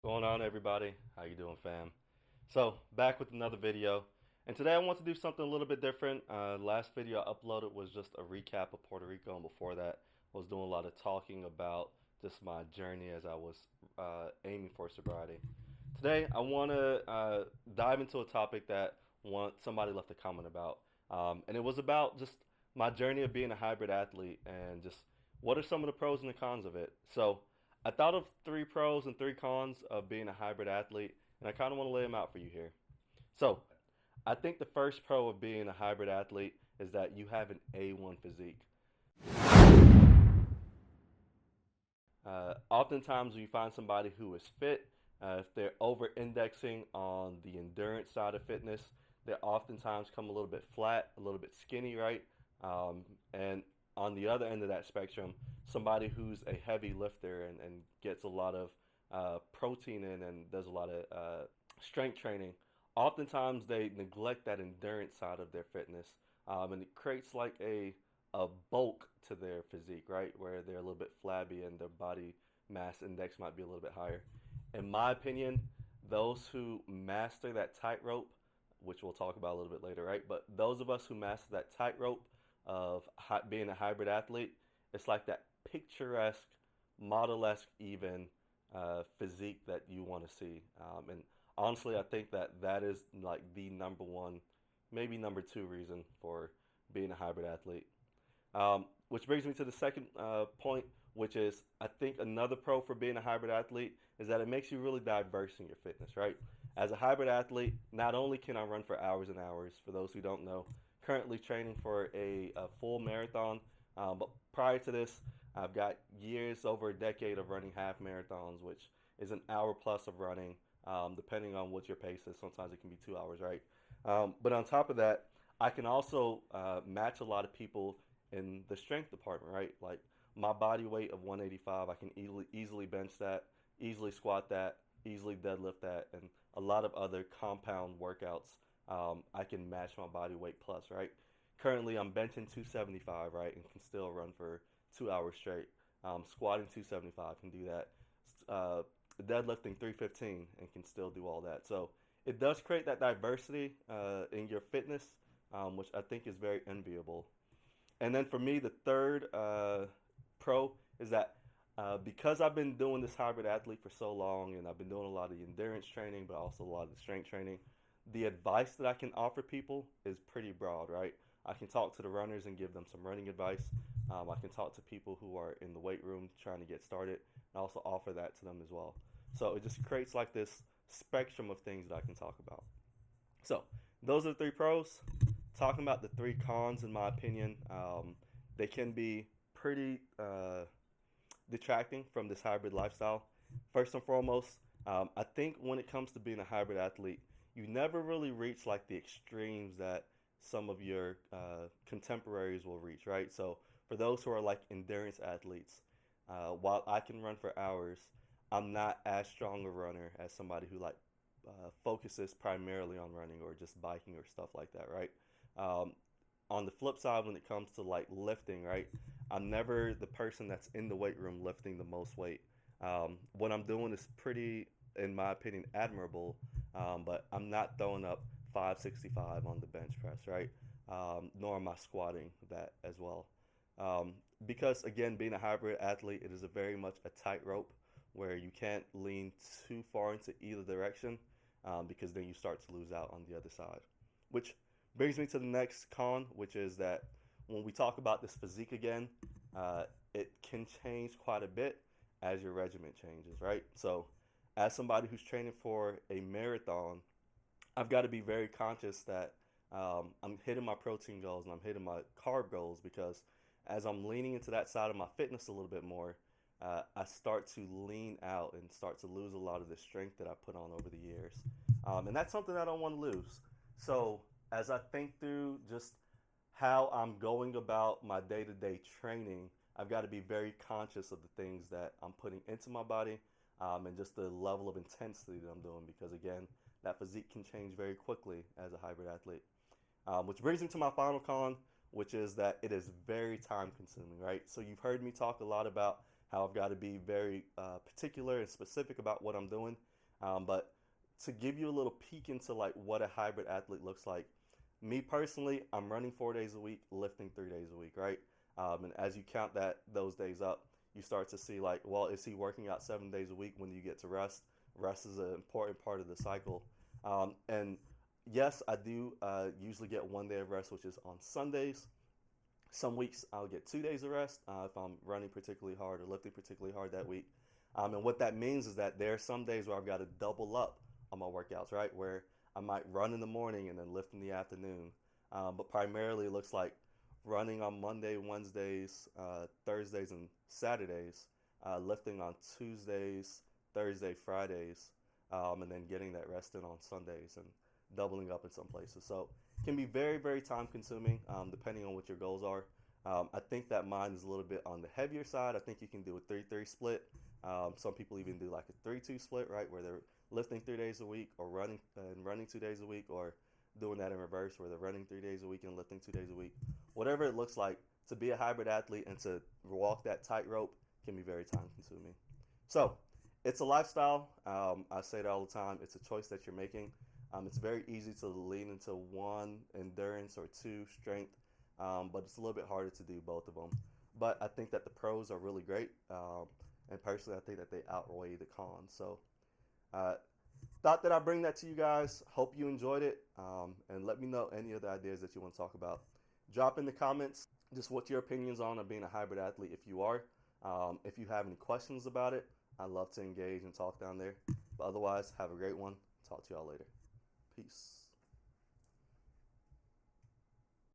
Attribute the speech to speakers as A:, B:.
A: Going on, everybody? How you doing, fam? So back with another video, and today I want to do something a little bit different. Last video I uploaded was just a recap of Puerto Rico, and before that I was doing a lot of talking about just my journey as I was aiming for sobriety. Today I want to dive into a topic that somebody left a comment about, and it was about just my journey of being a hybrid athlete and just what are some of the pros and the cons of it. So I thought of three pros and three cons of being a hybrid athlete, and I kind of want to lay them out for you here. So, I think the first pro of being a hybrid athlete is that you have an A1 physique. Oftentimes, when you find somebody who is fit, if they're over indexing on the endurance side of fitness, they oftentimes come a little bit flat, a little bit skinny, right? And on the other end of that spectrum, somebody who's a heavy lifter and gets a lot of protein in and does a lot of strength training, oftentimes they neglect that endurance side of their fitness, and it creates like a bulk to their physique, right? Where they're a little bit flabby and their body mass index might be a little bit higher. In my opinion, those who master that tightrope, which we'll talk about a little bit later, right? But those of us who master that tightrope of being a hybrid athlete, it's like that picturesque, model-esque even physique that you want to see. And honestly, I think that that is like the number one, maybe number two reason for being a hybrid athlete. Which brings me to the second point, which is I think another pro for being a hybrid athlete is that it makes you really diverse in your fitness, right? As a hybrid athlete, not only can I run for hours and hours, for those who don't know, currently training for a full marathon, but prior to this, I've got years, over a decade of running half marathons, which is an hour plus of running, depending on what your pace is. Sometimes it can be 2 hours, right? But on top of that, I can also match a lot of people in the strength department, right? Like my body weight of 185, I can easily bench that, easily squat that, easily deadlift that, and a lot of other compound workouts. I can match my body weight plus, right? Currently, I'm benching 275, right, and can still run for 2 hours straight. Squatting 275 can do that. Deadlifting 315 and can still do all that. So it does create that diversity in your fitness, which I think is very enviable. And then for me, the third pro is that because I've been doing this hybrid athlete for so long and I've been doing a lot of the endurance training, but also a lot of the strength training, the advice that I can offer people is pretty broad, right? I can talk to the runners and give them some running advice. I can talk to people who are in the weight room trying to get started and also offer that to them as well. So it just creates like this spectrum of things that I can talk about. So those are the three pros. Talking about the three cons, in my opinion, they can be pretty detracting from this hybrid lifestyle. First and foremost, I think when it comes to being a hybrid athlete, you never really reach like the extremes that some of your contemporaries will reach, right? So for those who are like endurance athletes, while I can run for hours, I'm not as strong a runner as somebody who like focuses primarily on running or just biking or stuff like that, right? Um, on the flip side, when it comes to like lifting, right, I'm never the person that's in the weight room lifting the most weight. What I'm doing is pretty, in my opinion, admirable, but I'm not throwing up 565 on the bench press, right? Nor am I squatting that as well. Um, because again, being a hybrid athlete, it is a very much a tightrope where you can't lean too far into either direction, because then you start to lose out on the other side. Which brings me to the next con, which is that when we talk about this physique again, it can change quite a bit as your regimen changes, right? So, as somebody who's training for a marathon, I've got to be very conscious that I'm hitting my protein goals and I'm hitting my carb goals because as I'm leaning into that side of my fitness a little bit more, I start to lean out and start to lose a lot of the strength that I put on over the years. And that's something I don't want to lose. So as I think through just how I'm going about my day to day training, I've got to be very conscious of the things that I'm putting into my body, and just the level of intensity that I'm doing because, again, that physique can change very quickly as a hybrid athlete. Which brings me to my final con, which is that it is very time consuming, right? So you've heard me talk a lot about how I've got to be very particular and specific about what I'm doing. But to give you a little peek into like what a hybrid athlete looks like, me personally, I'm running 4 days a week, lifting 3 days a week, right? And as you count those days up, you start to see like, well, is he working out 7 days a week when you get to rest? Rest is an important part of the cycle. And yes, I do usually get 1 day of rest, which is on Sundays. Some weeks I'll get 2 days of rest if I'm running particularly hard or lifting particularly hard that week. And what that means is that there are some days where I've got to double up on my workouts, right? Where I might run in the morning and then lift in the afternoon. But primarily it looks like running on Monday, Wednesdays, Thursdays, and Saturdays, lifting on Tuesdays, Thursday, Fridays, and then getting that rest in on Sundays and doubling up in some places. So it can be very, very time consuming depending on what your goals are. I think that mine is a little bit on the heavier side. I think you can do a 3-3 split. Some people even do like a 3-2 split, right, where they're lifting 3 days a week or running 2 days a week, or doing that in reverse where they're running 3 days a week and lifting 2 days a week. Whatever it looks like, to be a hybrid athlete and to walk that tightrope can be very time consuming. So it's a lifestyle. I say it all the time. It's a choice that you're making. It's very easy to lean into one endurance or two strength, but it's a little bit harder to do both of them. But I think that the pros are really great, and personally, I think that they outweigh the cons. So, uh, thought that I'd bring that to you guys. Hope you enjoyed it, and let me know any other ideas that you want to talk about. Drop in the comments just what your opinions on being a hybrid athlete if you are. If you have any questions about it, I'd love to engage and talk down there. But otherwise, have a great one. Talk to y'all later. Peace.